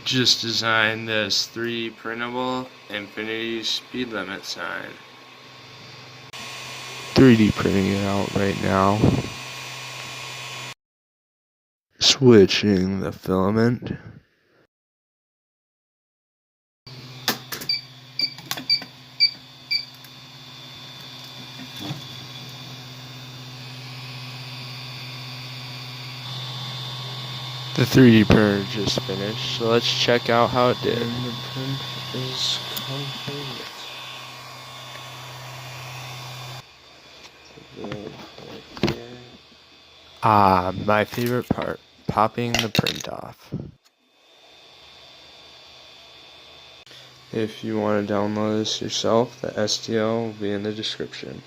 Just designed this 3D printable infinity speed limit sign. 3D printing it out right now. Switching the filament. The 3D printer just finished, so let's check out how it did. And the print is complete. My favorite part, popping the print off. If you want to download this yourself, the STL will be in the description.